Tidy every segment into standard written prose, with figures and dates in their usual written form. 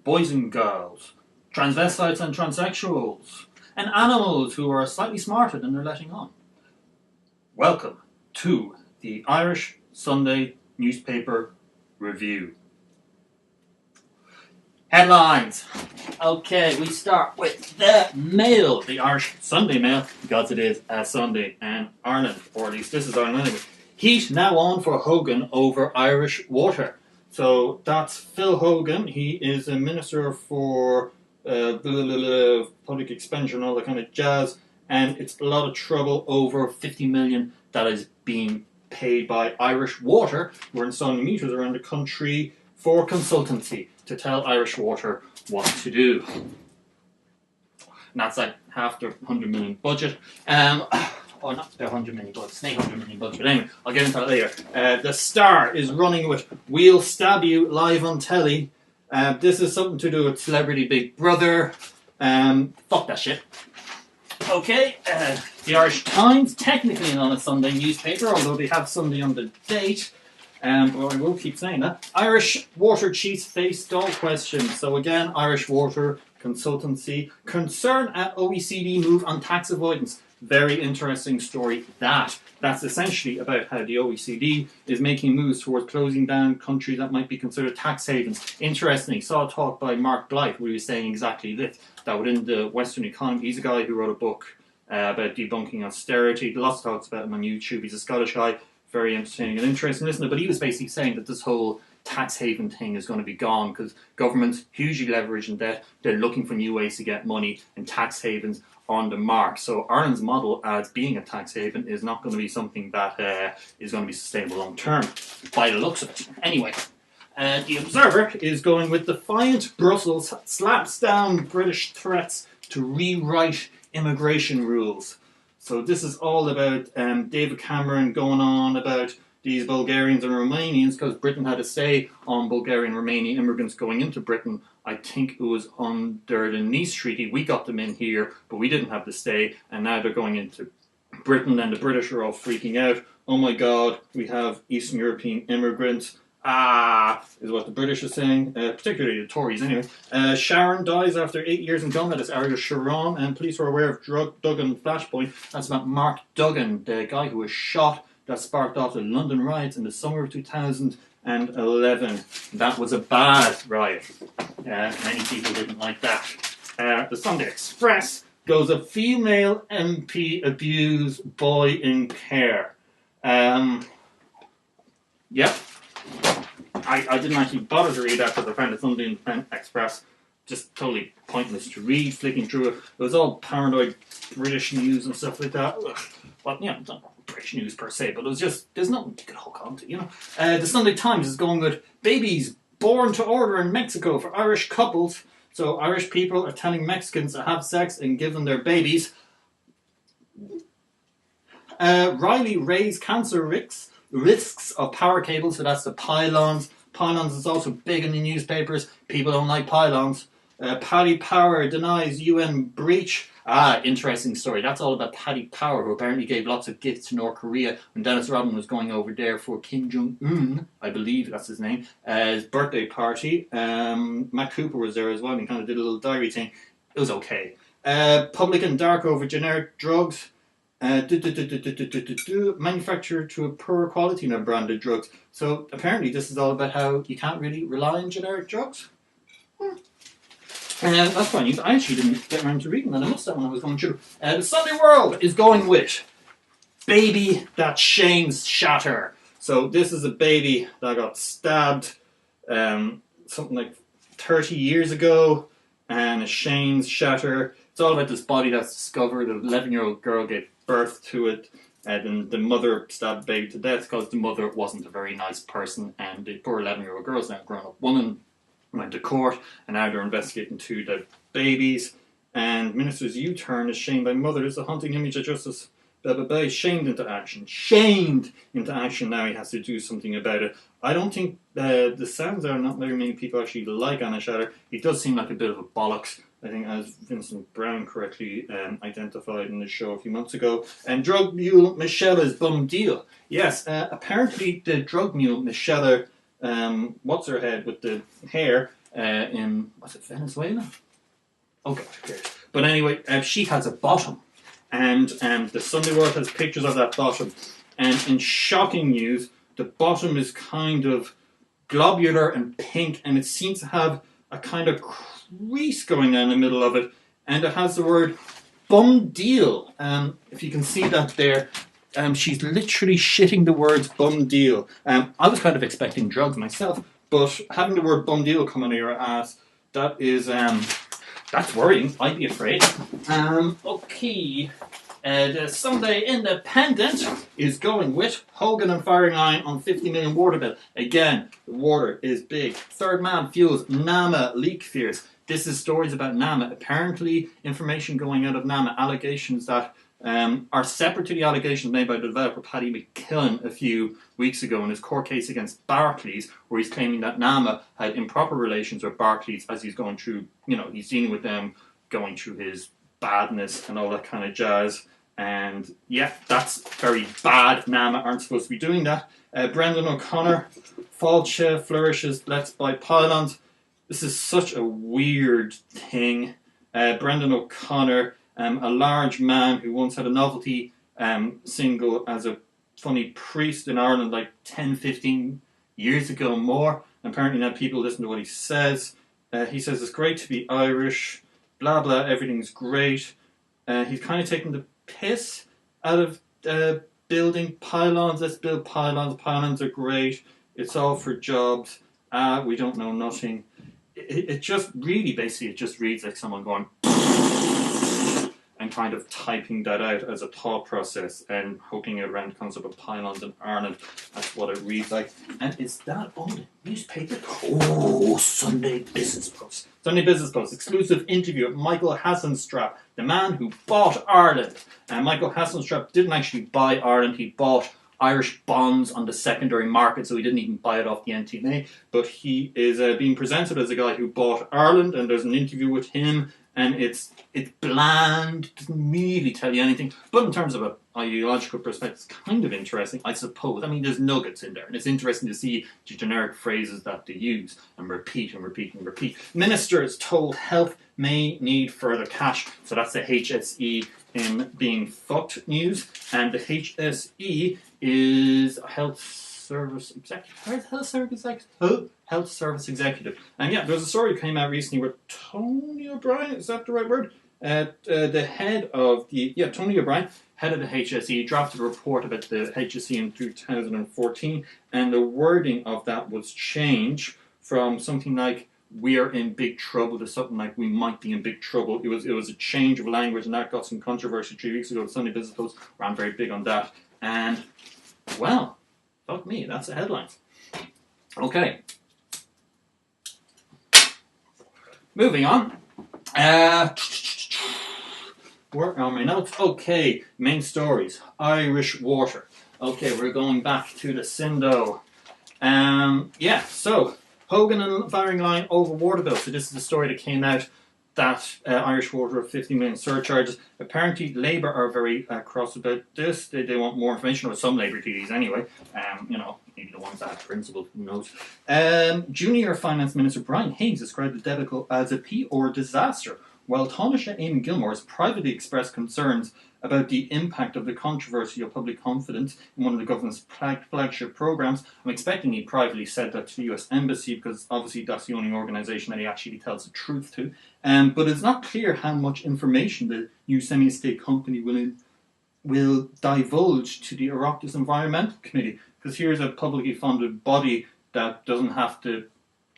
boys and girls, transvestites and transsexuals, and animals who are slightly smarter than they're letting on. Welcome to the Irish Sunday Newspaper Review. Headlines. Okay, we start with the Mail, the Irish Sunday Mail, because it is a Sunday in Ireland, or at least this is Ireland anyway. Heat now on for Hogan over Irish water. So that's Phil Hogan. He is a minister for public expenditure and all that kind of jazz, and it's a lot of trouble over 50 million that is being paid by Irish Water. We're installing meters around the country for consultancy to tell Irish Water what to do. And that's like half their 100 million budget. Or not their 100 million budget, it's 800 million budget. But anyway, I'll get into that later. The Star is running with We'll Stab You live on telly. This is something to do with Celebrity Big Brother. Fuck that shit. Okay, the Irish Times, technically not a Sunday newspaper, although they have Sunday on the date. But I will keep saying that. Irish Water chiefs face stall questions. So again, Irish Water consultancy. Concern at OECD move on tax avoidance. Very interesting story. That's essentially about how the OECD is making moves towards closing down countries that might be considered tax havens. Interestingly, saw a talk by Mark Blythe where he was saying exactly this, that within the Western economy, he's a guy who wrote a book about debunking austerity. Lots of talks about him on YouTube. He's a Scottish guy, very entertaining and interesting listener, but he was basically saying that this whole tax haven thing is going to be gone because governments hugely leveraged in debt. They're looking for new ways to get money, and tax havens on the mark. So Ireland's model as being a tax haven is not going to be something that is going to be sustainable long term, by the looks of it. Anyway, the Observer is going with defiant Brussels slaps down British threats to rewrite immigration rules. So this is all about David Cameron going on about these Bulgarians and Romanians, because Britain had a say on Bulgarian and Romanian immigrants going into Britain. I think it was under the Nice Treaty. We got them in here, but we didn't have the say, and now they're going into Britain, and the British are all freaking out. Oh my God, we have Eastern European immigrants. Is what the British are saying, particularly the Tories anyway. Sharon dies after 8 years in Gunma. That's Ariel Sharon, and police are aware of Duggan Flashpoint. That's about Mark Duggan, the guy who was shot that sparked off the London riots in the summer of 2011. That was a bad riot. Many people didn't like that. The Sunday Express goes a female MP abused boy in care. Yep. I didn't actually bother to read that because I found the Sunday Express just totally pointless to read, flicking through it. It was all paranoid British news and stuff like that. Well, you know, not British news per se, but it was just, there's nothing you could hook on to, you know. The Sunday Times is going with babies born to order in Mexico for Irish couples. So Irish people are telling Mexicans to have sex and give them their babies. Riley raised cancer risks of power cables, so that's the pylons. Pylons is also big in the newspapers. People don't like pylons. Paddy Power denies UN breach. Interesting story. That's all about Paddy Power, who apparently gave lots of gifts to North Korea when Dennis Rodman was going over there for Kim Jong-un, I believe that's his name, his birthday party. Matt Cooper was there as well, and he kind of did a little diary thing. It was okay. Public and dark over generic drugs. Manufactured to a poor quality in branded drugs. So apparently this is all about how you can't really rely on generic drugs. That's fine news. I actually didn't get around to reading that. I missed that when I was going through. The Sunday World is going with baby that shames shatter. So this is a baby that got stabbed something like 30 years ago, and it shames shatter. It's all about this body that's discovered. An 11-year-old girl gave birth to it, and the mother stabbed the baby to death because the mother wasn't a very nice person, and the poor 11-year-old girl is now a grown-up woman, went to court, and now they're investigating two dead babies. And Minister's U-turn is shamed by mothers, a haunting image of justice. Shamed into action. Shamed into action. Now he has to do something about it. I don't think the sounds are not very many people actually like Anna Shatter. He does seem like a bit of a bollocks. I think, as Vincent Brown correctly identified in the show a few months ago. And drug mule Michelle is bum deal. Yes, apparently the drug mule Michelle, what's her head with the hair, in, was it Venezuela? Oh God, who cares? But anyway, she has a bottom. And the Sunday World has pictures of that bottom. And in shocking news, the bottom is kind of globular and pink, and it seems to have a kind of crease going down the middle of it. And it has the word bum deal. If you can see that there, she's literally shitting the words bum deal. I was kind of expecting drugs myself, but having the word bum deal come out of your ass, that is, that's worrying. I'd be afraid. Okay. The Sunday Independent is going with Hogan and firing line on 50 million water bill. Again, the water is big. Third man fuels NAMA leak fears. This is stories about NAMA. Apparently, information going out of NAMA, allegations that are separate to the allegations made by the developer Paddy McKillen a few weeks ago in his court case against Barclays, where he's claiming that NAMA had improper relations with Barclays as he's going through, he's dealing with them, going through his badness and all that kind of jazz. And yeah, that's very bad. NAMA aren't supposed to be doing that. Brendan O'Connor, Falcha flourishes, let's buy pylons. This is such a weird thing. Brendan O'Connor, a large man who once had a novelty single as a funny priest in Ireland like 10, 15 years ago more. Apparently now people listen to what he says. He says it's great to be Irish, blah blah, everything's great. He's kind of taking the piss out of building pylons. Let's build pylons. Pylons are great. It's all for jobs. We don't know nothing. It just really, basically, it just reads like someone going and kind of typing that out as a thought process and hoping a random concept of pylons in Ireland. That's what it reads like. And is that on the newspaper? Oh, Sunday Business Post. Sunday Business Post, exclusive interview with Michael Hassenstrap, the man who bought Ireland. And Michael Hassenstrap didn't actually buy Ireland, he bought Irish bonds on the secondary market, so he didn't even buy it off the NTMA. But he is being presented as a guy who bought Ireland, and there's an interview with him, and it's bland, doesn't really tell you anything. But in terms of an ideological perspective, it's kind of interesting, I suppose. I mean, there's nuggets in there, and it's interesting to see the generic phrases that they use, and repeat and repeat and repeat. Ministers told health may need further cash. So that's the HSE in being fucked news, and the HSE is Health Service Executive. Health Service Executive. And yeah, there's a story that came out recently where Tony O'Brien, is that the right word? The head of Tony O'Brien, head of the HSE, drafted a report about the HSE in 2014, and the wording of that was changed from something like "we are in big trouble" to something like "we might be in big trouble." It was a change of language, and that got some controversy 3 weeks ago. The Sunday Business Post ran very big on that, and well, fuck me, that's the headlines. Okay. Moving on. Where are my notes? Okay, main stories. Irish water. Okay, we're going back to the Sindo. So Hogan and firing line over water bill. So this is the story that came out that Irish Water of 50 million surcharges. Apparently Labour are very cross about this. They want more information, or some Labour TDs anyway. Maybe the ones that have principle, who knows. Junior Finance Minister Brian Hayes described the debacle as a PR disaster, while Taoiseach Eamon Gilmore has privately expressed concerns about the impact of the controversy of public confidence in one of the government's flagship programmes. I'm expecting he privately said that to the US Embassy, because obviously that's the only organisation that he actually tells the truth to. But it's not clear how much information the new semi-state company will divulge to the Oireachtas Environmental Committee, because here's a publicly funded body that doesn't have to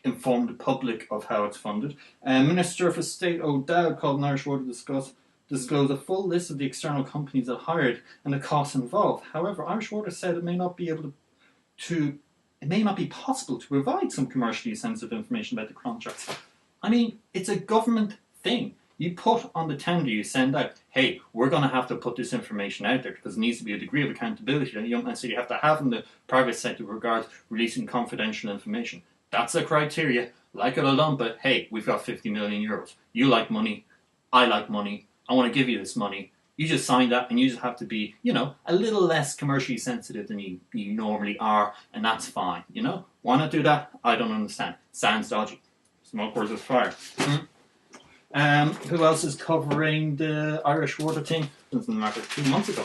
inform the public of how it's funded. Minister for State O'Dowd called on Irish Water to disclose a full list of the external companies that hired and the costs involved. However, Irish Water said it may not be possible to provide some commercially sensitive information about the contracts. I mean, it's a government thing. You put on the tender, you send out, hey, we're going to have to put this information out there because there needs to be a degree of accountability that you don't necessarily have to have in the private sector with regards to releasing confidential information. That's a criteria. Like it or lump it, hey, we've got 50 million euros. You like money, I like money, I want to give you this money. You just sign that, and you just have to be, a little less commercially sensitive than you normally are, and that's fine, Why not do that? I don't understand. Sounds dodgy. Smoke versus fire. Who else is covering the Irish water thing? It was in the market 2 months ago.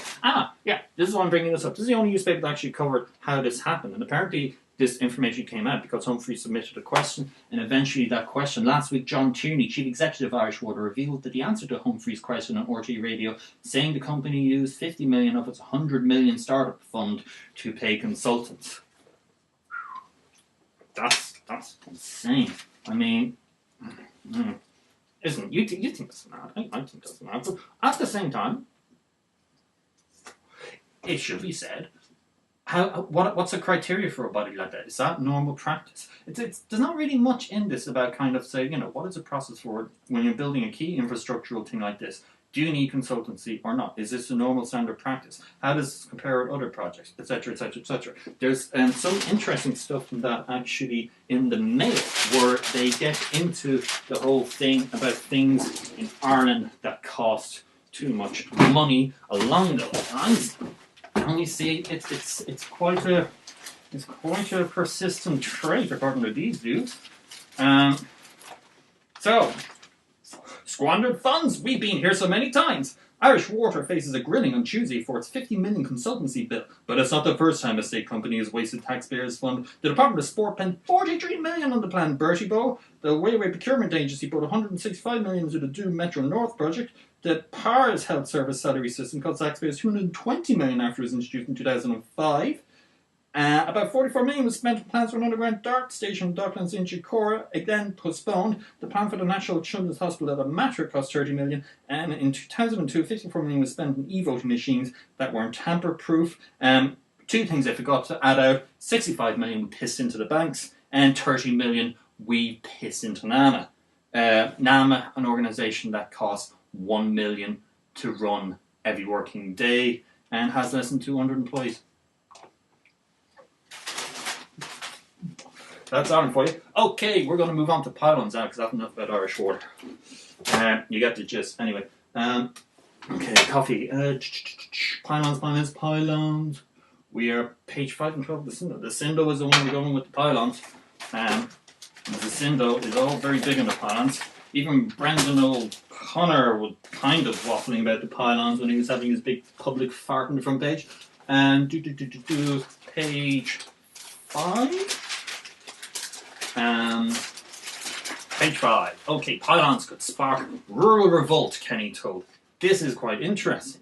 Yeah, this is why I'm bringing this up. This is the only newspaper that actually covered how this happened. And apparently this information came out because Humphrey submitted a question, and eventually that question, last week John Tierney, Chief Executive of Irish Water, revealed that the answer to Humphrey's question on RT Radio, saying the company used 50 million of its 100 million startup fund to pay consultants. That's insane. I mean, isn't you think that's mad? I think that's mad. But at the same time, it should be said. What's the criteria for a body like that? Is that normal practice? There's not really much in this about kind of saying, what is the process for when you're building a key infrastructural thing like this? Do you need consultancy or not? Is this a normal standard practice? How does this compare with other projects, etc., etc., etc.? There's some interesting stuff from that actually in the Mail, where they get into the whole thing about things in Ireland that cost too much money along those lines. And we see it's quite a persistent trait according to these dudes. So, squandered funds. We've been here so many times. Irish Water faces a grilling on Tuesday for its 50 million consultancy bill, but it's not the first time a state company has wasted taxpayers' funds. The Department of Sport spent 43 million on the planned Bertie Bow. The Railway Procurement Agency put 165 million into the Doom Metro North project. The PARS Health Service salary system cost taxpayers 220 million after it was introduced in 2005. About 44 million was spent on plans for an underground dart station in Docklands in Chicora, again postponed. The plan for the National Children's Hospital at Matter cost 30 million, and in 2002, 54 million was spent on e-voting machines that weren't tamper-proof. Two things I forgot to add out: 65 million we pissed into the banks, and 30 million we pissed into NAMA. NAMA, an organisation that costs 1 million to run every working day and has less than 200 employees. That's Ireland for you. Okay, we're going to move on to pylons now because that's enough about Irish water. You get the gist. Anyway, okay, coffee. Pylons. We are page 5 and 12 of the Sindo. The Sindo is the one we're going with the pylons. The Sindo is all very big on the pylons. Even Brendan O'Connor was kind of waffling about the pylons when he was having his big public fart on the front page. Page 5. Page 5. Okay, pylons could spark rural revolt, Kenny told. This is quite interesting.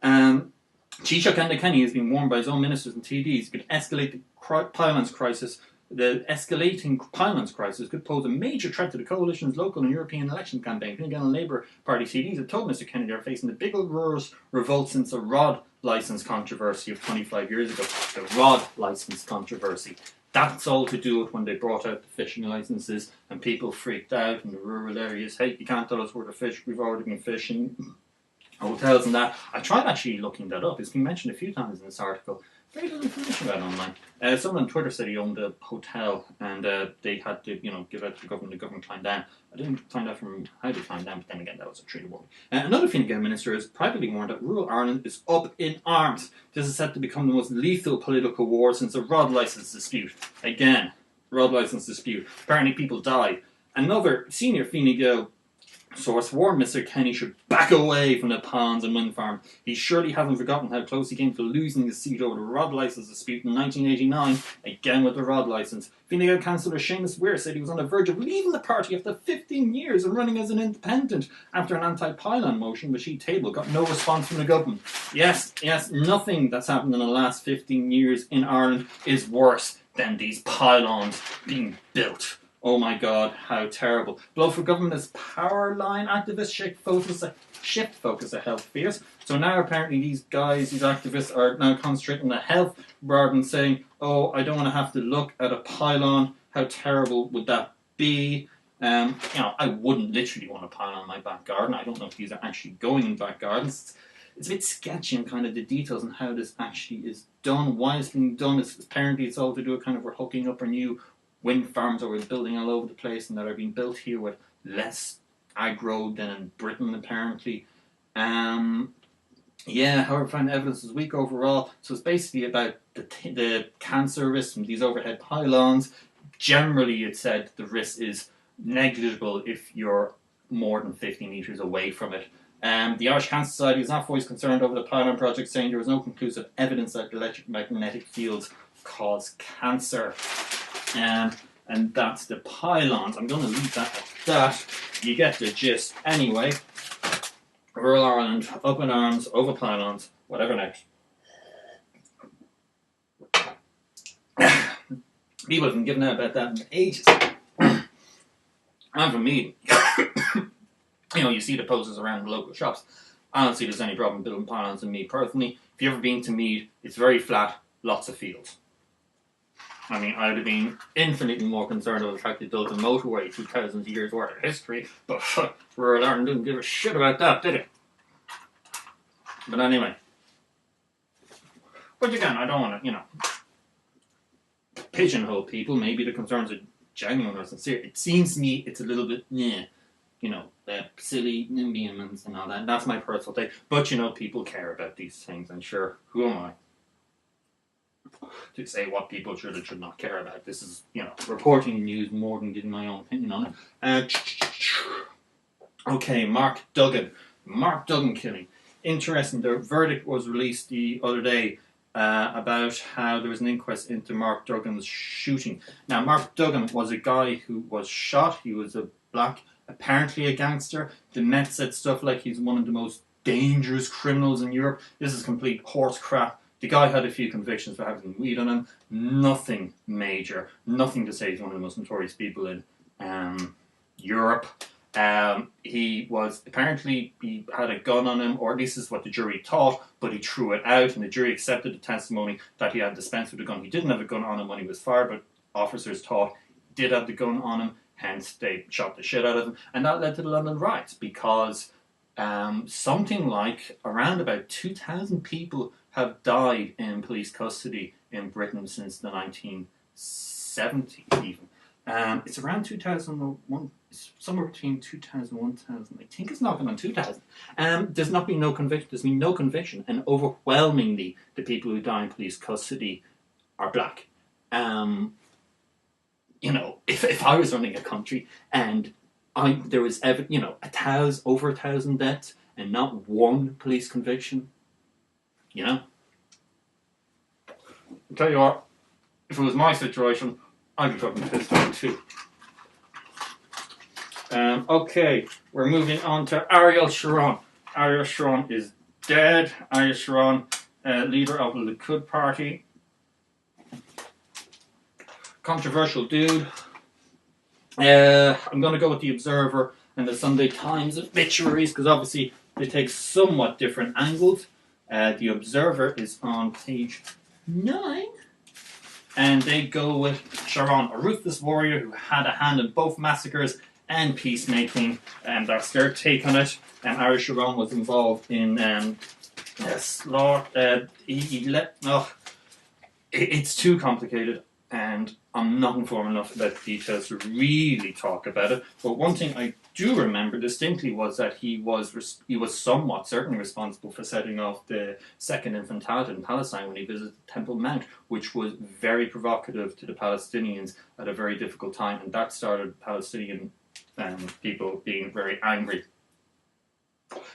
Taoiseach Enda Kenny has been warned by his own ministers and TDs could escalate the pylons crisis. The escalating pylons crisis could pose a major threat to the coalition's local and European election campaign. Again, Labour Party TDs have told Mr Kenny they are facing the biggest rural revolt since the rod licence controversy of 25 years ago. The rod licence controversy. That's all to do with when they brought out the fishing licences and people freaked out in the rural areas. Hey, you can't tell us where to fish, we've already been fishing. Hotels and that. I tried actually looking that up. It's been mentioned a few times in this article. Very little information about it online. Someone on Twitter said he owned a hotel and they had to, give out to the government. The government climbed down. I didn't find out from how they climbed down, but then again, that was a treaty war. Another Fine Gael minister has privately warned that rural Ireland is up in arms. This is set to become the most lethal political war since the rod licence dispute. Again, rod licence dispute. Apparently people died. Another senior Fine Gael source warned Mr Kenny should back away from the ponds and wind farm. He surely hasn't forgotten how close he came to losing his seat over the rod licence dispute in 1989, again with the rod licence. Fine Gael councillor Seamus Weir said he was on the verge of leaving the party after 15 years and running as an independent after an anti-pylon motion which he tabled got no response from the government. Yes, nothing that's happened in the last 15 years in Ireland is worse than these pylons being built. Oh my God, how terrible. Blow for government as power line activists shift focus of health fears. So now apparently these activists are now concentrating on health rather than saying, oh, I don't want to have to look at a pylon. How terrible would that be? I wouldn't literally want a pylon in my back garden. I don't know if these are actually going in back gardens. It's a bit sketchy and kind of the details on how this actually is done, why it's being done. Apparently it's all to do with kind of we're hooking up our new wind farms that we're building all over the place and that are being built here with less aggro than in Britain apparently. However, I find evidence is weak overall. So it's basically about the cancer risk from these overhead pylons. Generally, it said the risk is negligible if you're more than 50 metres away from it. The Irish Cancer Society is not voiced concerned over the pylon project, saying there was no conclusive evidence that electromagnetic fields cause cancer. And that's the pylons. I'm going to leave that at that. You get the gist. Anyway, rural Ireland, up in arms, over pylons, whatever next. People have been giving out about that in ages. And for me, you see the posters around the local shops. I don't see there's any problem building pylons in Meath personally. If you've ever been to Meath, it's very flat, lots of fields. I mean, I would have been infinitely more concerned about the fact they built a motorway 2,000 years worth of history, but rural Ireland didn't give a shit about that, did it? But anyway. But again, I don't want to, pigeonhole people. Maybe the concerns are genuine or sincere. It seems to me it's a little bit, silly NIMBYisms and all that. That's my personal take. But, people care about these things, and sure, who am I to say what people should and should not care about? This is, reporting news more than giving my own opinion on it. Okay, Mark Duggan killing. Interesting, the verdict was released the other day about how there was an inquest into Mark Duggan's shooting. Now, Mark Duggan was a guy who was shot. He was a black, apparently a gangster. The Met said stuff like he's one of the most dangerous criminals in Europe. This is complete horse crap. The guy had a few convictions for having weed on him. Nothing major. Nothing to say he's one of the most notorious people in Europe. He had a gun on him, or at least this is what the jury thought, but he threw it out, and the jury accepted the testimony that he had dispensed with the gun. He didn't have a gun on him when he was fired, but officers thought he did have the gun on him, hence they shot the shit out of him, and that led to the London riots, because something like around about 2,000 people have died in police custody in Britain since the 1970s even. It's around 2001, somewhere between 2000 and 1000. I think it's knocking on 2000. There's been no conviction, and overwhelmingly the people who die in police custody are black. If I was running a country and there was over 1,000 deaths and not one police conviction, I'll tell you what, if it was my situation, I'd be fucking pissed off too. Okay, we're moving on to Ariel Sharon. Ariel Sharon is dead. Ariel Sharon, leader of the Likud party. Controversial dude. I'm going to go with the Observer and the Sunday Times obituaries, because obviously they take somewhat different angles. The Observer is on page 9. And they go with Sharon, a ruthless warrior who had a hand in both massacres and peacemaking, and that's their take on it. And Ariel Sharon was involved in slaughter. It's too complicated, and I'm not informed enough about the details to really talk about it. But one thing I do remember distinctly was that he was somewhat certainly responsible for setting off the Second Intifada in Palestine when he visited Temple Mount, which was very provocative to the Palestinians at a very difficult time, and that started Palestinian people being very angry.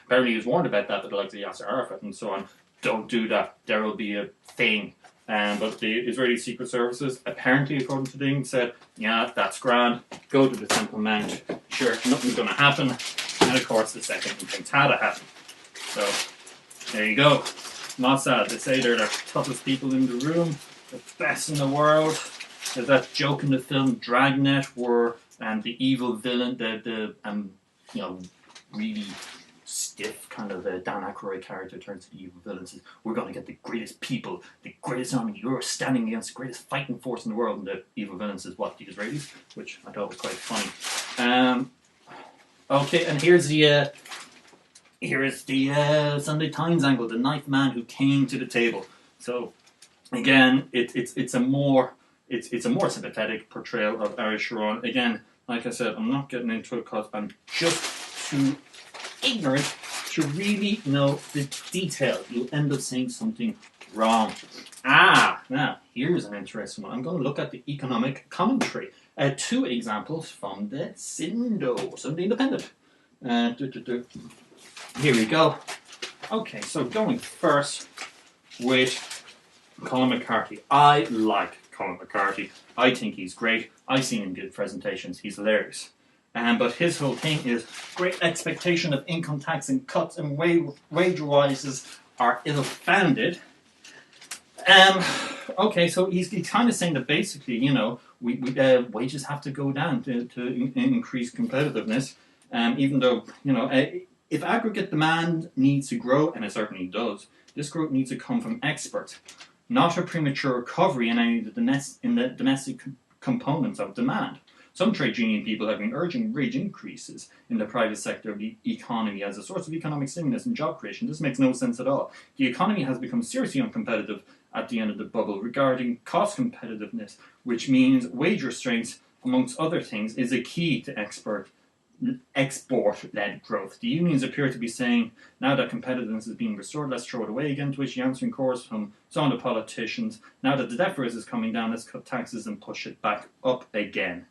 Apparently he was warned about that, but like the Yasser Arafat and so on, don't do that, there will be a thing. But the Israeli Secret Services, apparently, according to things, said, yeah, that's grand, go to the Temple Mount, sure, nothing's going to happen. And of course, the Second Intifada happened. So, there you go. Not sad. They say they're the toughest people in the room, the best in the world. There's that joke in the film Dragnet where the evil villain, really stiff kind of Dan Aykroyd character turns to the evil villain and says, we're going to get the greatest people, the greatest army, you're standing against the greatest fighting force in the world, and the evil villain says, what, the Israelis? Which I thought was quite funny. Okay, and here is the Sunday Times angle, the ninth man who came to the table. So again, it's a more sympathetic portrayal of Ariel Sharon. Again, like I said, I'm not getting into it because I'm just too ignorant to really know the detail. You'll end up saying something Wrong. Now, here's an interesting one. I'm going to look at the economic commentary. Two examples from the Sunday Independent. Here we go. Okay, so going first with Colin McCarthy. I like Colin McCarthy. I think he's great. I've seen him give presentations. He's hilarious. But his whole thing is great expectation of income tax and cuts and wage rises are ill-founded. Okay, so he's kind of saying that basically, you know, wages have to go down to increase competitiveness. Even though, you know, if aggregate demand needs to grow, and it certainly does, this growth needs to come from exports, not a premature recovery in any of the domestic components of demand. Some trade union people have been urging wage increases in the private sector of the economy as a source of economic stimulus and job creation. This makes no sense at all. The economy has become seriously uncompetitive at the end of the bubble regarding cost competitiveness, which means wage restraints, amongst other things, is a key to export-led growth. The unions appear to be saying, now that competitiveness is being restored, let's throw it away again, to which the answering chorus from some of the politicians, now that the debt raise is coming down, let's cut taxes and push it back up again.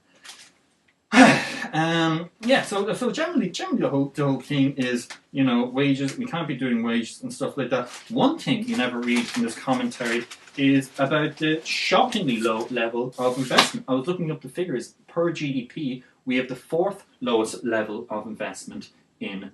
So generally the whole thing is, you know, wages, we can't be doing wages and stuff like that. One thing you never read in this commentary is about the shockingly low level of investment. I was looking up the figures. Per GDP, we have the fourth lowest level of investment in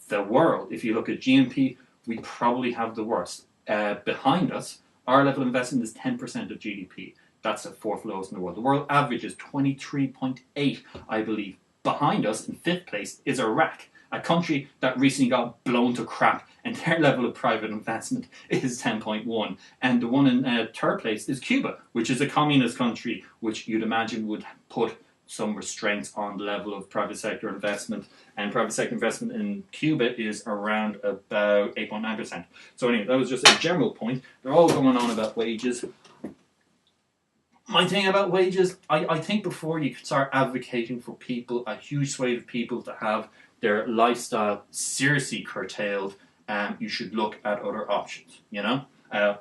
the world. If you look at GNP, we probably have the worst. Behind us, our level of investment is 10% of GDP. That's the fourth lowest in the world. The world average is 23.8, I believe. Behind us, in fifth place, is Iraq, a country that recently got blown to crap, and their level of private investment is 10.1. And the one in third place is Cuba, which is a communist country, which you'd imagine would put some restraints on the level of private sector investment. And private sector investment in Cuba is around about 8.9%. So anyway, that was just a general point. They're all going on about wages. My thing about wages, I think before you start advocating for people, a huge swathe of people to have their lifestyle seriously curtailed, you should look at other options, you know?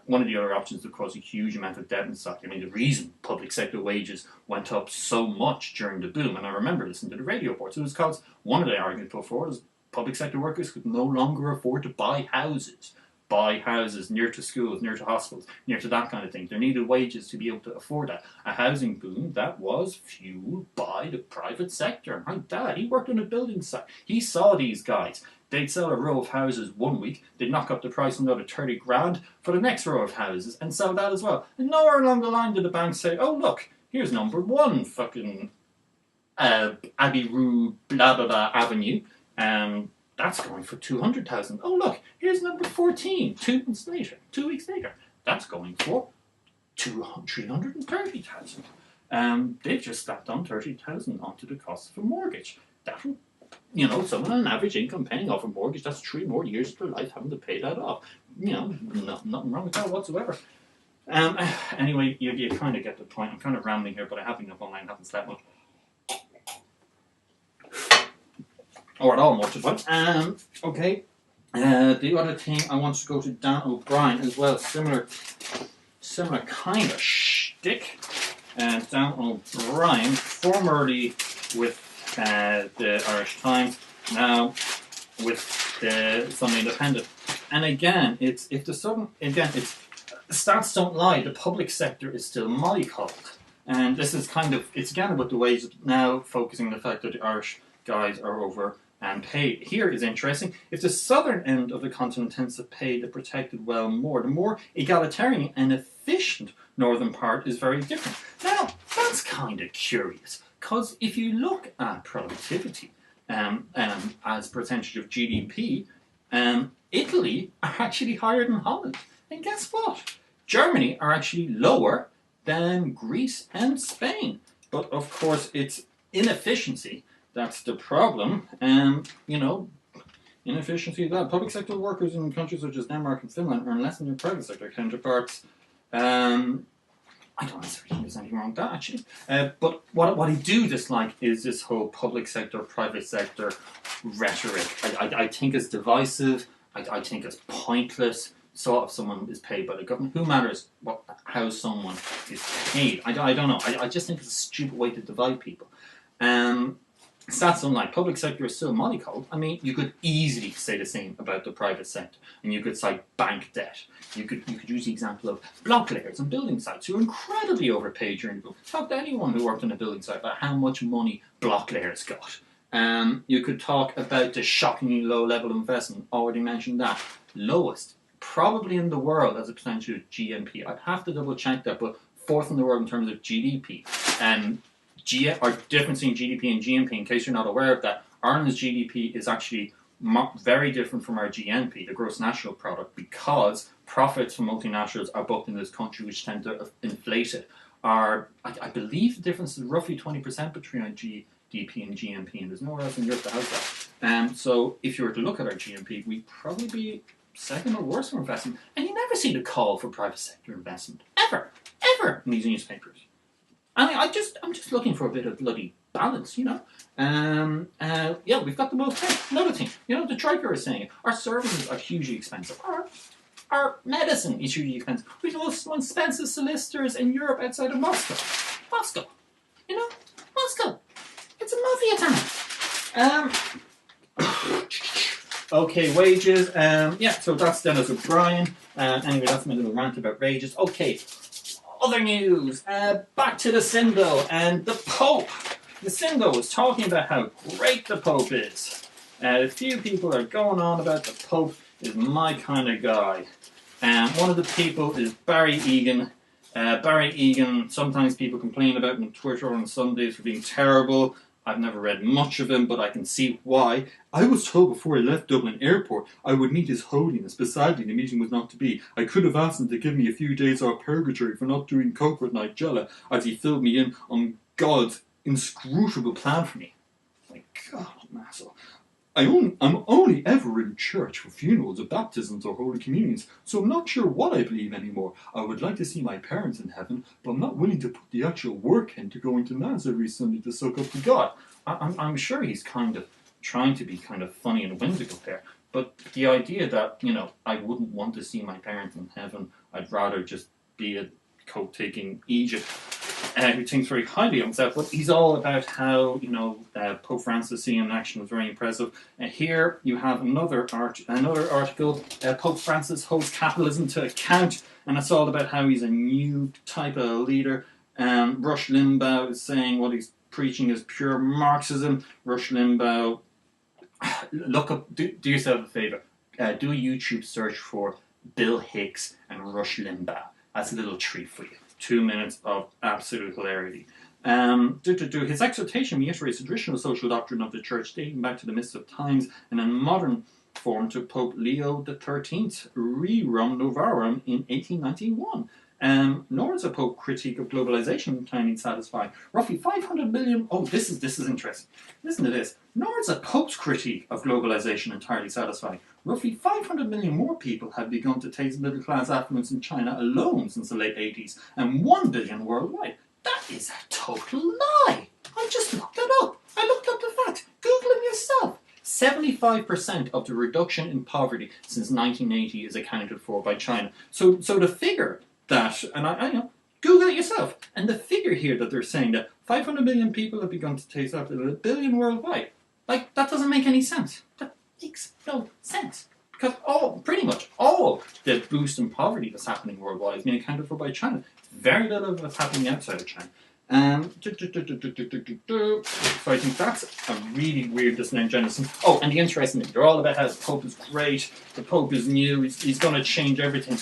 One of the other options that caused a huge amount of debt and stuff. I mean, the reason public sector wages went up so much during the boom, and I remember listening to the radio reports, it was because one of the arguments put forward was public sector workers could no longer afford to buy houses near to schools, near to hospitals, near to that kind of thing. They needed wages to be able to afford that. A housing boom that was fueled by the private sector. My dad, he worked on a building site. He saw these guys. They'd sell a row of houses one week, they'd knock up the price another 30 grand for the next row of houses and sell that as well. And nowhere along the line did the bank say, oh look, here's number one fucking Abbey Road blah blah blah Avenue. That's going for 200,000. Oh look, here's number 14. 2 weeks later, that's going for 330,000. They've just slapped on 30,000 onto the cost of a mortgage. That'll, you know, someone on an average income paying off a mortgage, that's 3 more years of their life having to pay that off. You know, nothing wrong with that whatsoever. Anyway, you kind of get the point. I'm kind of rambling here, but I have been up all night and haven't slept much. Or at all much of it. Okay. The other thing, I want to go to Dan O'Brien as well. Similar kind of shtick. Dan O'Brien, formerly with the Irish Times, now with the Sunday Independent. And again, it's stats don't lie. The public sector is still mollycoddled, and this is it's again about the ways now focusing on the fact that the Irish guys are over and paid. Here is interesting. If the southern end of the continent tends to pay the protected well more, the more egalitarian and efficient northern part is very different. Now, that's kind of curious, because if you look at productivity as percentage of GDP, Italy are actually higher than Holland. And guess what? Germany are actually lower than Greece and Spain. But of course, it's inefficiency that's the problem. Inefficiency that public sector workers in countries such as Denmark and Finland earn less than their private sector counterparts. I don't necessarily think there's anything wrong with that, actually. But what I do dislike is this whole public sector, private sector rhetoric. I think it's divisive. I think it's pointless. sort of someone is paid by the government. Who matters how someone is paid? I don't know. I just think it's a stupid way to divide people. Stats unlike public sector is still mollycoddled. I mean, you could easily say the same about the private sector, and you could cite bank debt. You could use the example of block layers on building sites who are incredibly overpaid during the boom. Talk to anyone who worked on a building site about how much money block layers got. You could talk about the shockingly low level of investment. Already mentioned that. Lowest, probably in the world as a percentage of GNP. I'd have to double check that, but fourth in the world in terms of GDP. Or difference in GDP and GNP, in case you're not aware of that, Ireland's GDP is actually very different from our GNP, the gross national product, because profits from multinationals are booked in this country, which tend to inflate it. I believe the difference is roughly 20% between our GDP and GNP, and there's nowhere else in Europe that has that. So if you were to look at our GNP, we'd probably be second or worse for investment. And you never see the call for private sector investment. Ever in these newspapers. I mean, I'm just looking for a bit of bloody balance, you know. Yeah, we've got the most pay. Another thing, you know, the Troika is saying it. Our services are hugely expensive. Our medicine is hugely expensive. We're the most expensive solicitors in Europe outside of Moscow. Moscow. You know? Moscow. It's a mafia town. Okay, wages. Yeah, so that's Dennis O'Brien. Anyway, that's my little rant about wages. Okay. Other news, back to the Syndo and the Pope. The Syndo was talking about how great the Pope is. A few people are going on about the Pope is my kind of guy. One of the people is Barry Egan. Barry Egan, sometimes people complain about him on Twitter on Sundays for being terrible. I've never read much of him, but I can see why. I was told before I left Dublin Airport I would meet His Holiness, but sadly the meeting was not to be. I could have asked him to give me a few days off purgatory for not doing coke with Nigella, as he filled me in on God's inscrutable plan for me. My God, Massel. I'm only ever in church for funerals or baptisms or holy communions, so I'm not sure what I believe anymore. I would like to see my parents in heaven, but I'm not willing to put the actual work into going to Mass every Sunday to suck up to God. I'm sure he's kind of trying to be kind of funny and whimsical there, but the idea that, you know, I wouldn't want to see my parents in heaven, I'd rather just be a coke-taking Egypt who thinks very highly of himself, but he's all about how, you know, Pope Francis seeing in action was very impressive. Here you have another article, Pope Francis holds capitalism to account, and it's all about how he's a new type of leader. Rush Limbaugh is saying what he's preaching is pure Marxism. Rush Limbaugh, look up, do yourself a favour, do a YouTube search for Bill Hicks and Rush Limbaugh. That's a little treat for you. 2 minutes of absolute hilarity. His exhortation reiterates the traditional social doctrine of the Church dating back to the midst of times and in modern form to Pope Leo XIII, Rerum Novarum in 1891. Nor is a Pope critique of globalization entirely satisfying. Roughly 500 million... Oh, this is interesting. Listen to this. Nor is a Pope's critique of globalization entirely satisfying. Roughly 500 million more people have begun to taste middle-class affluence in China alone since the late 80s, and 1 billion worldwide. That is a total lie. I just looked it up. I looked up the fact. Google it yourself. 75% of the reduction in poverty since 1980 is accounted for by China. So the figure that, and I know, Google it yourself, and the figure here that they're saying that 500 million people have begun to taste after 1 billion worldwide, like, that doesn't make any sense. That makes no sense. Because pretty much all the boost in poverty that's happening worldwide is being accounted for by China. Very little of it's happening outside of China. So I think that's a really weird disingenuous. Oh, and the interesting thing, they're all about how the Pope is great, the Pope is new, he's going to change everything.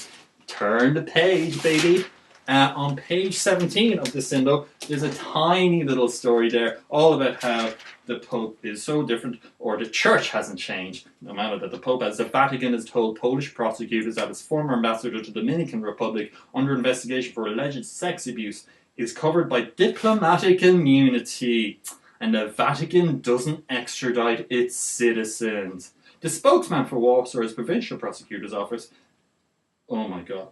Turn the page, baby. On page 17 of the Syndo, there's a tiny little story there, all about how the Pope is so different, or the Church hasn't changed, no matter that the Pope, as the Vatican has told Polish prosecutors that his former ambassador to the Dominican Republic, under investigation for alleged sex abuse, is covered by diplomatic immunity, and the Vatican doesn't extradite its citizens. The spokesman for Warsaw's provincial prosecutor's office, oh my god,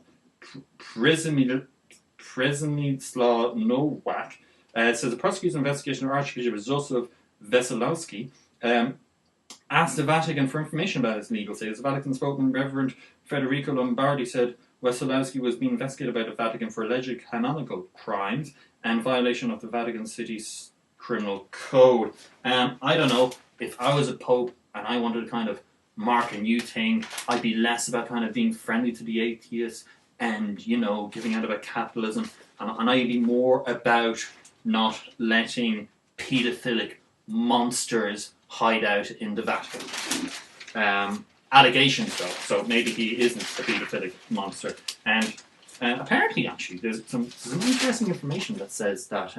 Przemysław Nowak, says the prosecutor's investigation of Archbishop Joseph Wesolowski asked the Vatican for information about its legal status. The Vatican spokesman Reverend Federico Lombardi said Wesolowski was being investigated by the Vatican for alleged canonical crimes and violation of the Vatican City's criminal code. I don't know, if I was a pope and I wanted to kind of mark a new thing, I'd be less about kind of being friendly to the atheists and, you know, giving out about capitalism, and I'd be more about not letting paedophilic monsters hide out in the Vatican. Allegations, though, so maybe he isn't a paedophilic monster. And apparently, actually, there's some interesting information that says that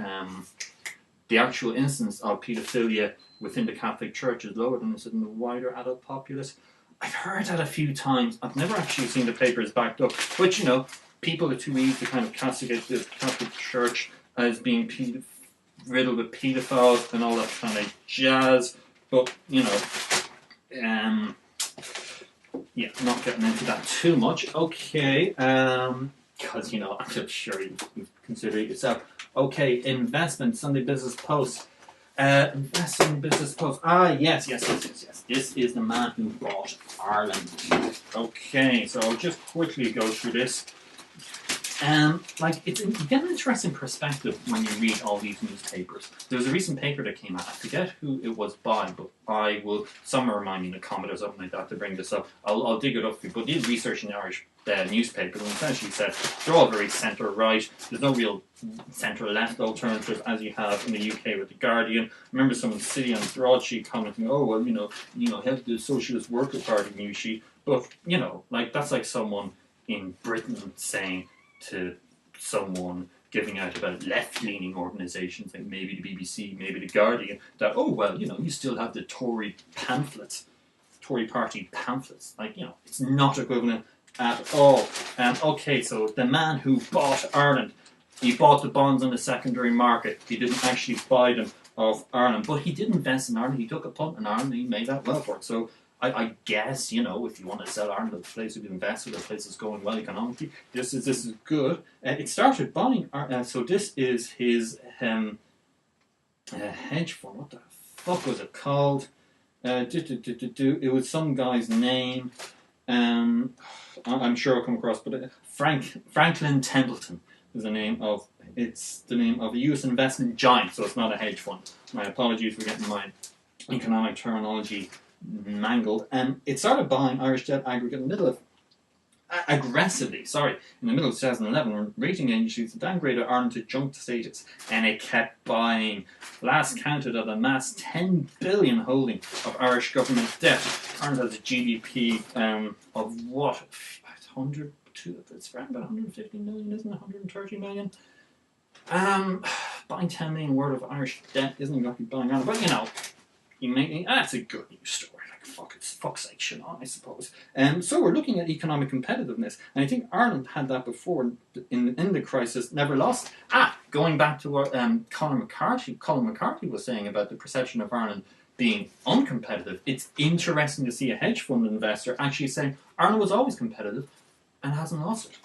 the actual instance of paedophilia within the Catholic Church is lower than is in the wider adult populace. I've heard that a few times. I've never actually seen the papers backed up. But, you know, people are too easy to kind of castigate the Catholic Church as being riddled with paedophiles and all that kind of jazz. But, you know, yeah, not getting into that too much. Okay, because, you know, I'm sure you've considered it yourself. Okay, investment, Sunday Business Post. Investment Business Post. Yes. This is the man who bought Ireland. Okay, so I'll just quickly go through this. You get an interesting perspective when you read all these newspapers. There was a recent paper that came out. I forget who it was by, but I will somewhere remind me in the comment or something like that to bring this up. I'll dig it up for you. But did research in the Irish newspapers and essentially said they're all very centre-right. There's no real centre-left alternative as you have in the UK with the Guardian. I remember someone sitting on the broadsheet commenting, "Oh well, you know, have the Socialist Worker Party news sheet," but you know, like that's like someone in Britain saying to someone giving out about left-leaning organisations like maybe the BBC, maybe the Guardian, that, oh, well, you know, you still have the Tory pamphlets, Tory party pamphlets. Like, you know, it's not equivalent at all. Okay, so the man who bought Ireland, he bought the bonds on the secondary market. He didn't actually buy them off Ireland, but he did invest in Ireland. He took a punt in Ireland and he made that well for it. So I guess, you know, if you want to sell Ireland, the place you've invested, the place that's going well economically, this is good. It started buying, so this is his hedge fund. What the fuck was it called? It was some guy's name. I'm sure I'll come across, but Franklin Templeton is the name of. It's the name of a U.S. investment giant, so it's not a hedge fund. My apologies for getting my economic terminology mangled. It started buying Irish debt aggregate in the middle of aggressively, in the middle of 2011, when rating agencies downgraded Ireland to junk status, and it kept buying. Last counted at a mass 10 billion holding of Irish government debt. Ireland has a GDP of what? 100? It's around about 150 million, isn't it? 130 million. Buying 10 million worth of Irish debt isn't exactly buying Ireland, but you know, that's a good news story. Like, fuck's sake, you know, I suppose. So we're looking at economic competitiveness, and I think Ireland had that before in the crisis, never lost. Going back to what Colin McCarthy was saying about the perception of Ireland being uncompetitive, it's interesting to see a hedge fund investor actually saying Ireland was always competitive and hasn't lost it.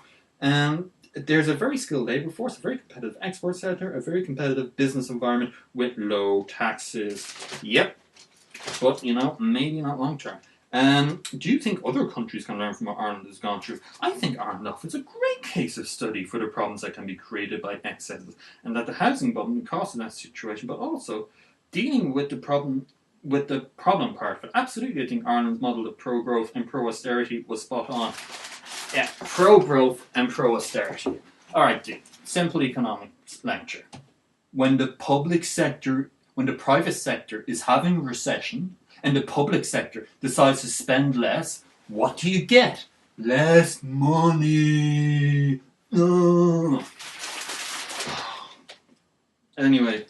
There's a very skilled labour force, a very competitive export sector, a very competitive business environment with low taxes. Yep. But, you know, maybe not long term. Do you think other countries can learn from what Ireland has gone through? I think Ireland offers a great case of study for the problems that can be created by excesses, and that the housing bubble caused in that situation, but also dealing with the problem part of it. Absolutely, I think Ireland's model of pro-growth and pro-austerity was spot on. Yeah, pro-growth and pro-austerity. Alright, dude. Simple economics lecture. When the private sector is having a recession and the public sector decides to spend less, what do you get? Less money. Anyway,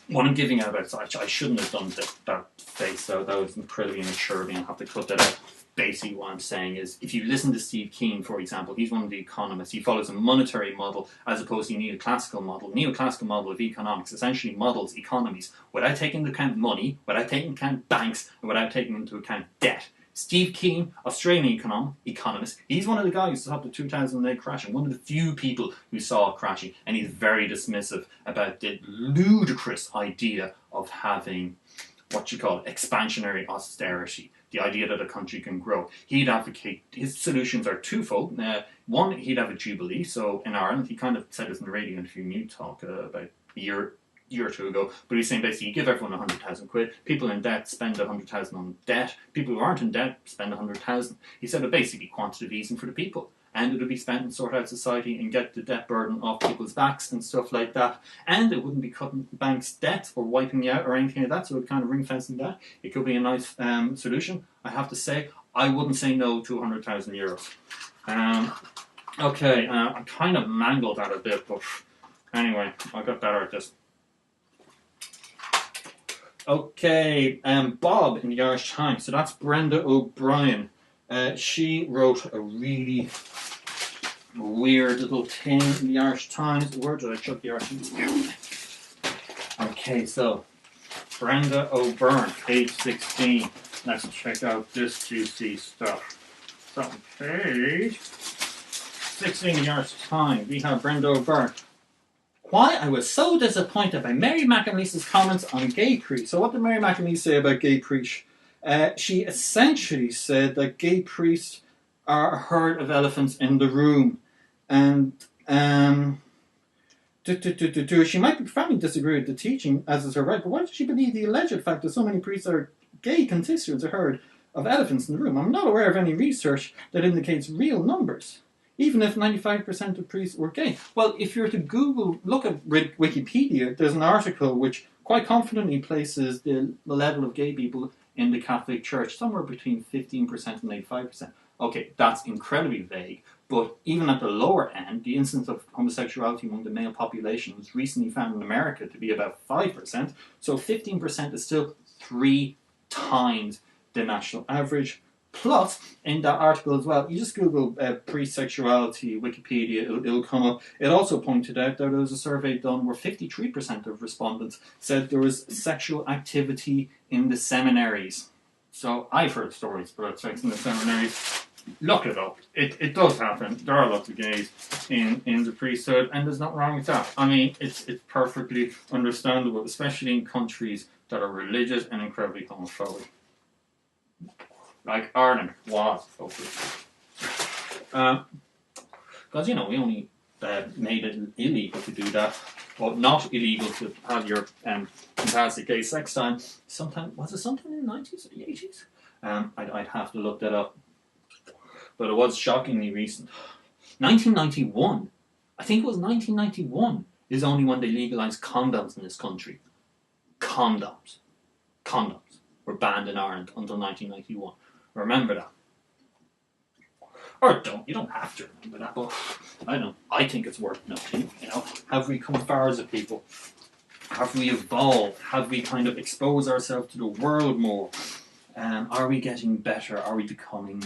what I'm giving out about, I shouldn't have done that face, though. That was incredibly immature, and I'll have to cut that out. Basically, what I'm saying is, if you listen to Steve Keen, for example, he's one of the economists. He follows a monetary model as opposed to a neoclassical model. Neoclassical model of economics essentially models economies without taking into account money, without taking into account banks, and without taking into account debt. Steve Keen, Australian economist, he's one of the guys who saw the 2008 crash, and one of the few people who saw it crashing, and he's very dismissive about the ludicrous idea of having what you call expansionary austerity, the idea that a country can grow. He'd advocate, his solutions are twofold. One, he'd have a jubilee. So in Ireland, he kind of said this in the radio interview New Talk about a year or two ago, but he's saying basically you give everyone 100,000 quid, people in debt spend 100,000 on debt, people who aren't in debt spend 100,000. He said it would basically be quantitative easing for the people, and it would be spent and sort out society and get the debt burden off people's backs and stuff like that, and it wouldn't be cutting banks' debt or wiping you out or anything like that, so it would kind of ring fencing that. It could be a nice solution. I have to say, I wouldn't say no to 100,000 euros. Okay, I kind of mangled that a bit, but anyway, I'll get better at this. Okay, Bob in the Irish Times. So that's Brenda O'Brien. She wrote a really weird little thing in the Irish Times. Where did I chuck the Irish Times? Okay, so Brenda O'Byrne, page 16. Let's check out this juicy stuff. So, page 16 in the Irish Times. We have Brenda O'Byrne. Why I was so disappointed by Mary McAleese's comments on gay priests. So what did Mary McAleese say about gay priests? She essentially said that gay priests are a herd of elephants in the room. And she might profoundly disagree with the teaching, as is her right, but why does she believe the alleged fact that so many priests are gay constitutes a herd of elephants in the room? I'm not aware of any research that indicates real numbers, even if 95% of priests were gay. Well, if you're to look at Wikipedia, there's an article which quite confidently places the level of gay people in the Catholic Church somewhere between 15% and 85%. Okay, that's incredibly vague, but even at the lower end, the incidence of homosexuality among the male population was recently found in America to be about 5%, so 15% is still 3 times the national average. Plus, in that article as well, you just Google priest sexuality, Wikipedia, it'll come up. It also pointed out that there was a survey done where 53% of respondents said there was sexual activity in the seminaries. So I've heard stories about sex in the seminaries. Look it up. It does happen. There are lots of gays in the priesthood, and there's nothing wrong with that. I mean, it's perfectly understandable, especially in countries that are religious and incredibly homophobic. Like Ireland was, folks. Because, we only made it illegal to do that. Well, not illegal to have your fantastic gay sex time. Was it sometime in the 90s or the 80s? I'd have to look that up. But it was shockingly recent. 1991. I think it was 1991 is only when they legalised condoms in this country. Condoms were banned in Ireland until 1991. Remember that. Or don't. You don't have to remember that, but I don't know. I think it's worth noting. Have we come far as a people? Have we evolved? Have we kind of exposed ourselves to the world more? Are we getting better? Are we becoming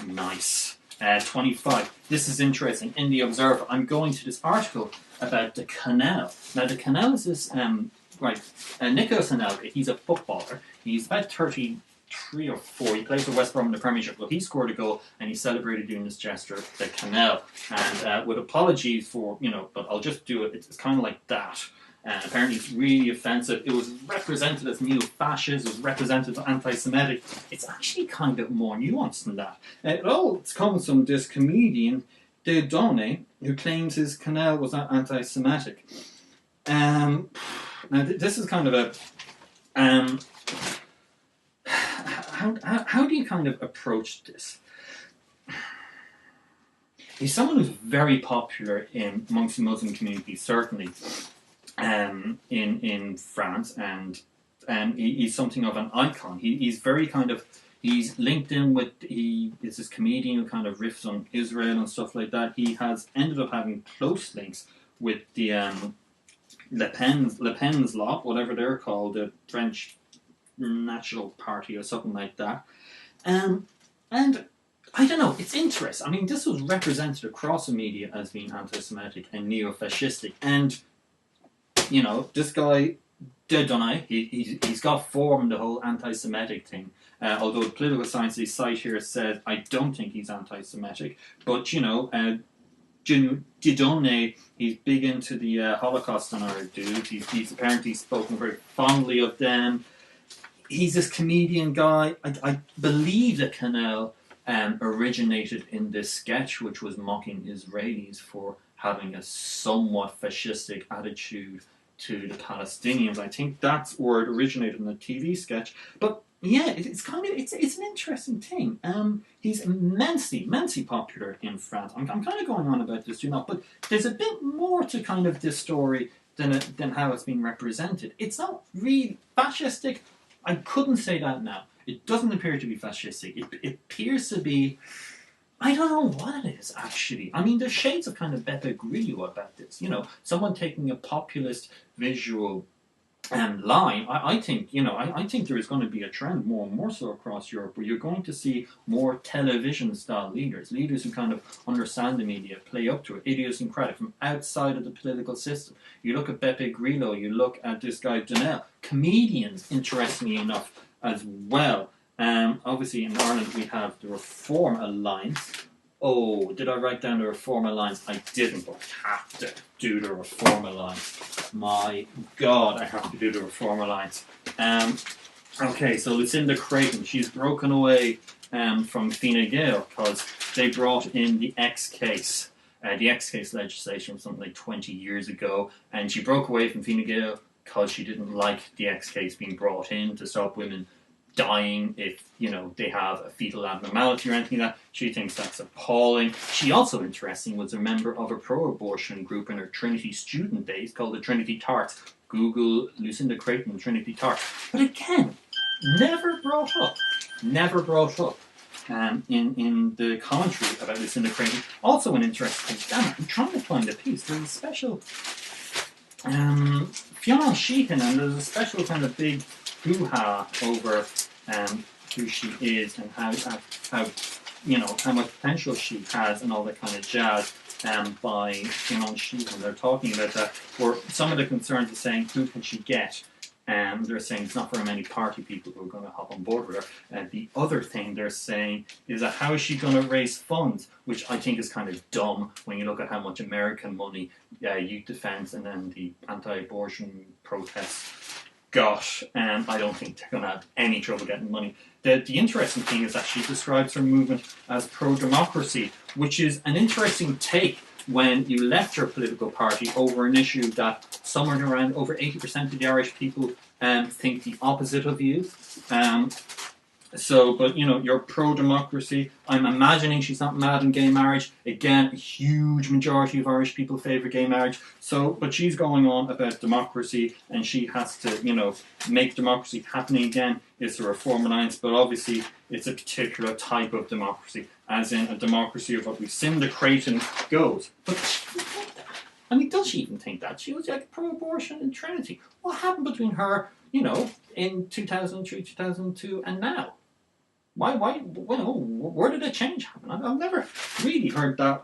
nice? 25. This is interesting. In the Observer, I'm going to this article about the canal. Now, the canal is this, Nicolas Anelka, he's a footballer. He's about 33 or 4. He plays for West Brom in the Premiership. Well, he scored a goal and he celebrated doing this gesture, the canal. And with apologies for, but I'll just do it. It's kind of like that. And apparently it's really offensive. It was represented as neo-fascist, it was represented as anti-Semitic. It's actually kind of more nuanced than that. It all comes from this comedian, Dieudonné, who claims his canal was not anti-Semitic. Now, this is kind of a... how do you kind of approach this? He's someone who's very popular amongst the Muslim community, certainly. In France, and he's something of an icon. He's very he's linked in with, he is this comedian who kind of riffs on Israel and stuff like that. He has ended up having close links with the Le Pen's lot, whatever they're called, the French National Party or something like that. And I don't know, it's interesting. I mean, this was represented across the media as being anti-Semitic and neo-fascistic, and this guy, Dieudonné, he's got form the whole anti-Semitic thing. Although the political science they cite here says, I don't think he's anti-Semitic. But, Dieudonné, he's big into the Holocaust on our dudes. He's apparently spoken very fondly of them. he's this comedian guy. I believe that Canal originated in this sketch, which was mocking Israelis for having a somewhat fascistic attitude to the Palestinians. I think that's where it originated in the TV sketch. But yeah, it's kind of it's an interesting thing. He's immensely popular in France. I'm kind of going on about this, but there's a bit more to kind of this story than how it's being represented. It's not really fascistic. I couldn't say that now. It doesn't appear to be fascistic. It appears to be. I don't know what it is, actually. I mean, there's shades of kind of Beppe Grillo about this. Someone taking a populist visual line. I think, I think there is going to be a trend more and more so across Europe where you're going to see more television-style leaders who kind of understand the media, play up to it, idiosyncratic, from outside of the political system. You look at Beppe Grillo, you look at this guy Donnell, comedians, interestingly enough, as well. Obviously, in Ireland, we have the Reform Alliance. Oh, did I write down the Reform Alliance? I didn't, but I have to do the Reform Alliance. My God, I have to do the Reform Alliance. Okay, so Lucinda Creighton, she's broken away from Fine Gael because they brought in the X case. The X case legislation was something like 20 years ago, and she broke away from Fine Gael because she didn't like the X case being brought in to stop women dying if they have a fetal abnormality or anything like that. She thinks that's appalling. She also, interesting, was a member of a pro-abortion group in her Trinity student days called the Trinity Tarts. Google Lucinda Creighton, Trinity Tarts. But again, never brought up in the commentary about Lucinda Creighton. Also an interesting thing. Damn it, I'm trying to find a piece. There's a special Fionn Sheehan, and there's a special kind of big hoo-ha over who she is and how much potential she has and all that kind of jazz by Fionn Sheehan. They're talking about that, where some of the concerns are saying, who can she get? They're saying it's not very many party people who are going to hop on board with her. The other thing they're saying is that how is she going to raise funds, which I think is kind of dumb when you look at how much American money Youth Defence and then the anti-abortion protests got. I don't think they're going to have any trouble getting money. The interesting thing is that she describes her movement as pro-democracy, which is an interesting take when you left your political party over an issue that somewhere around over 80% of the Irish people think the opposite of you. But you're pro-democracy. I'm imagining she's not mad in gay marriage. Again, a huge majority of Irish people favour gay marriage. But she's going on about democracy, and she has to, make democracy happening again. It's a Reform Alliance, but obviously it's a particular type of democracy, as in a democracy of what Lucinda Creighton goes. But I mean, does she even think that? She was like pro-abortion in Trinity. What happened between her, in 2003, 2002, and now? Where did the change happen? I've never really heard that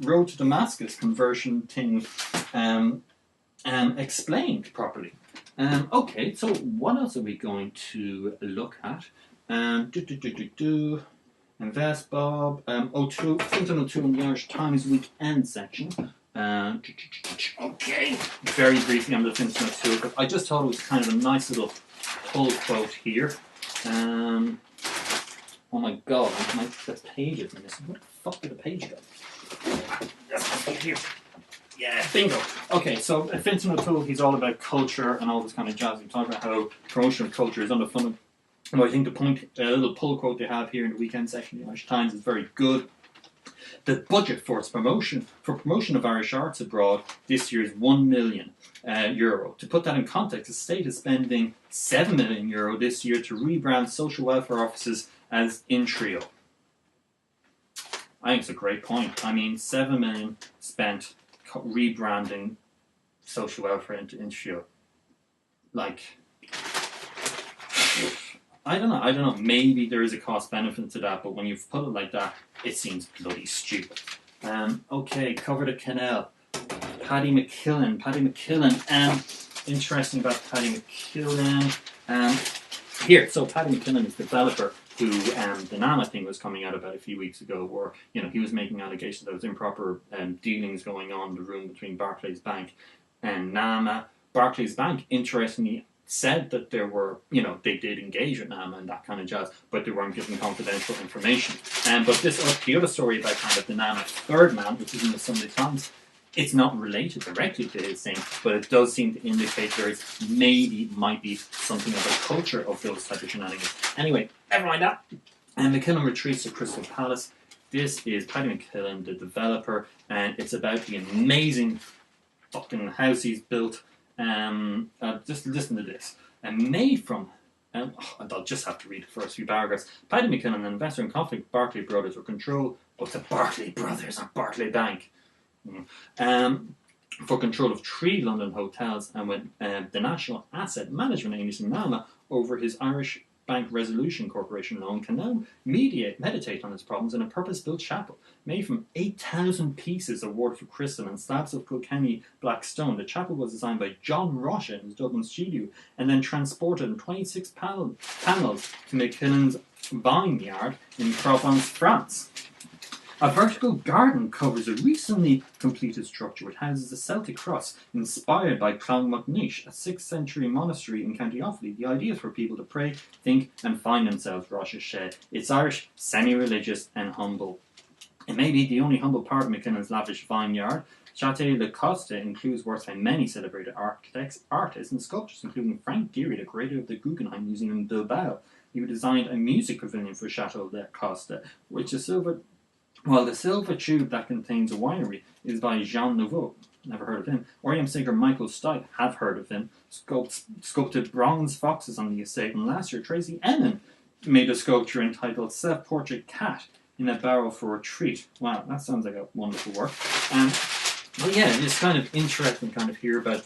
road to Damascus conversion thing explained properly. Okay, so what else are we going to look at? Invest Bob. Clinton O'Toole in the Irish Times weekend section. Okay, very briefly on the Clinton O'Toole, because I just thought it was kind of a nice little pull quote here. Oh my God, the page is missing. What the fuck did the page go? Here. Yeah, bingo. Okay, so Vincent O'Toole, he's all about culture and all this kind of jazz. He's talking about how promotion of culture is underfunded. And I think the point, a little pull quote they have here in the weekend section of the Irish Times is very good. The budget for promotion of Irish arts abroad this year is €1 million. To put that in context, the state is spending €7 million this year to rebrand social welfare offices as Intrio. I think it's a great point. I mean, $7 million spent rebranding social welfare into Intrio. Like, I don't know. Maybe there is a cost benefit to that, but when you put it like that, it seems bloody stupid. Okay, cover the canal. Paddy McKillen. Interesting about Paddy McKillen. So Paddy McKillen is the developer who the NAMA thing was coming out about a few weeks ago, where he was making allegations that there was improper dealings going on in the room between Barclays Bank and NAMA. Barclays Bank, interestingly, said that there were, they did engage with NAMA and that kind of jazz, but they weren't giving confidential information. But the other story about kind of the NAMA third man, which is in the Sunday Times, it's not related directly to his thing, but it does seem to indicate there is might be something of a culture of those type of shenanigans. Anyway, never mind that. And McKinnon retreats to Crystal Palace. This is Paddy McKinnon, the developer, and it's about the amazing fucking house he's built. Just listen to this. Made from, I'll just have to read the first few paragraphs. Paddy McKinnon, an investor in conflict, Barclay Brothers, were control of the Barclay Brothers, or Barclay Bank. For control of 3 London hotels, and with the National Asset Management Agency NAMA over his Irish Bank Resolution Corporation loan, can now meditate on his problems in a purpose-built chapel made from 8,000 pieces of waterford crystal and slabs of Kilkenny black stone. The chapel was designed by John Rocha in his Dublin studio and then transported in 26 panels to McKinnon's vineyard in Provence, France. A vertical garden covers a recently completed structure which houses a Celtic cross inspired by Clonmacnois, a 6th century monastery in County Offaly. The idea is for people to pray, think and find themselves, Rocha said. It's Irish, semi-religious and humble. It may be the only humble part of McKinnon's lavish vineyard. Château Le Coste includes works by many celebrated architects, artists and sculptors, including Frank Gehry, the creator of the Guggenheim Museum in Bilbao. He designed a music pavilion for Château Le Coste, which is while the silver tube that contains a winery is by Jean Nouveau, never heard of him. R.E.M. singer Michael Stipe, have heard of him, sculpted bronze foxes on the estate, and last year Tracy Emin made a sculpture entitled Self-Portrait Cat in a Barrel for a Treat. Wow, that sounds like a wonderful work. But yeah, it's kind of interesting kind of hear about,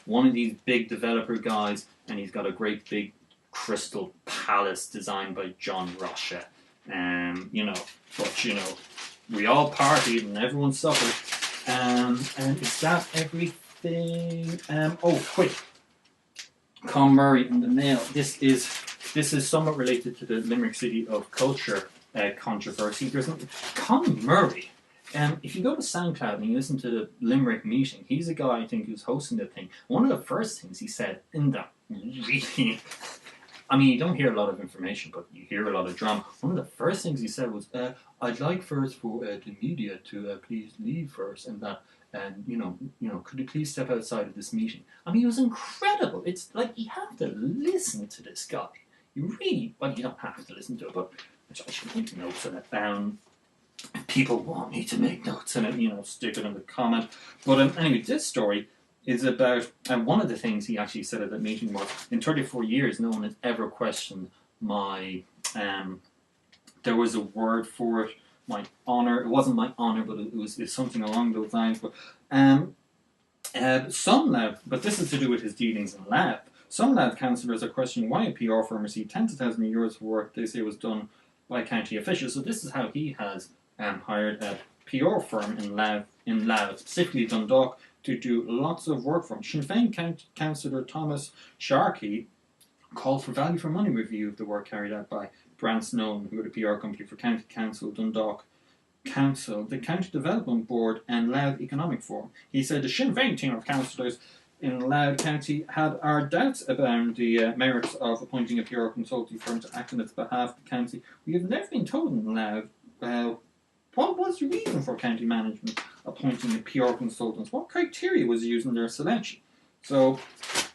one of these big developer guys, and he's got a great big crystal palace designed by John Rocha. We all partied and everyone suffered. And is that everything? Quick. Con Murray in the Mail. This is somewhat related to the Limerick City of Culture controversy. Con Murray. If you go to SoundCloud and you listen to the Limerick meeting, he's a guy I think who's hosting the thing. One of the first things he said in that really, you don't hear a lot of information, but you hear a lot of drama. One of the first things he said was, "I'd like first for the media to please leave first, and that, could you please step outside of this meeting?" It was incredible. It's like you have to listen to this guy. You don't have to listen to it, but I should make notes on it. If people want me to make notes on it, stick it in the comment. But anyway, this story is about, and one of the things he actually said at that meeting was, in 34 years, no one has ever questioned my, there was a word for it, my honour. It wasn't my honour, but it's something along those lines. But some Louth, but this is to do with his dealings in Louth, some Louth councillors are questioning why a PR firm received tens of thousands of euros for work they say was done by county officials. So this is how he has hired a PR firm in Louth, specifically Dundalk, to do lots of work for him. Sinn Féin Councillor Thomas Sharkey called for value for money review of the work carried out by Brant Snowden, who are the PR company for County Council, Dundalk Council, the County Development Board and Louth Economic Forum. He said the Sinn Féin team of councillors in Louth County had our doubts about the merits of appointing a PR consulting firm to act on its behalf of the county. We have never been told in Louth what was the reason for county management appointing the PR consultants? What criteria was used in their selection? So,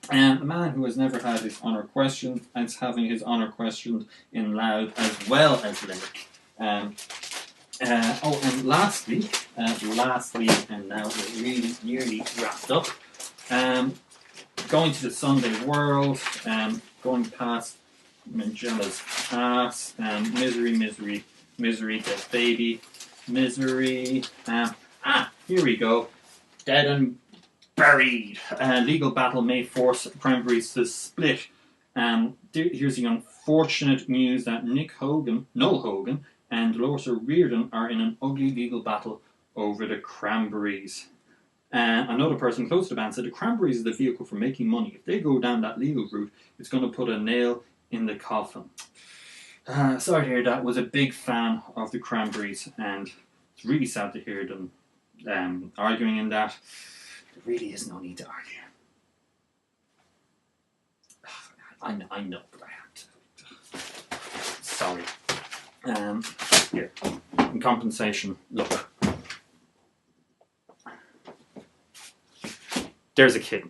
a man who has never had his honour questioned and is having his honour questioned in Louth as well as Limerick. And lastly, and now we're really nearly wrapped up. Going to the Sunday World, going past Mangella's ass, misery, dead baby, misery. Here we go. Dead and buried. Legal battle may force Cranberries to split. Here's the unfortunate news that Noel Hogan, and Dolores O'Riordan are in an ugly legal battle over the Cranberries. Another person close to the band said the Cranberries is the vehicle for making money. If they go down that legal route, it's going to put a nail in the coffin. Sorry to hear that. Was a big fan of the Cranberries, and it's really sad to hear them arguing in that. There really is no need to argue. I know, but I have to. Sorry. Here. In compensation, look. There's a kitten.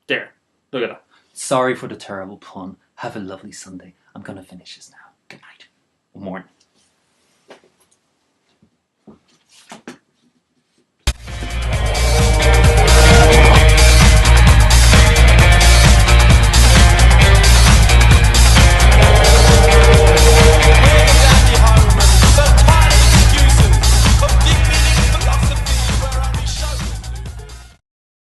There. Look at that. Sorry for the terrible pun. Have a lovely Sunday. I'm going to finish this now. Good night. Good morning.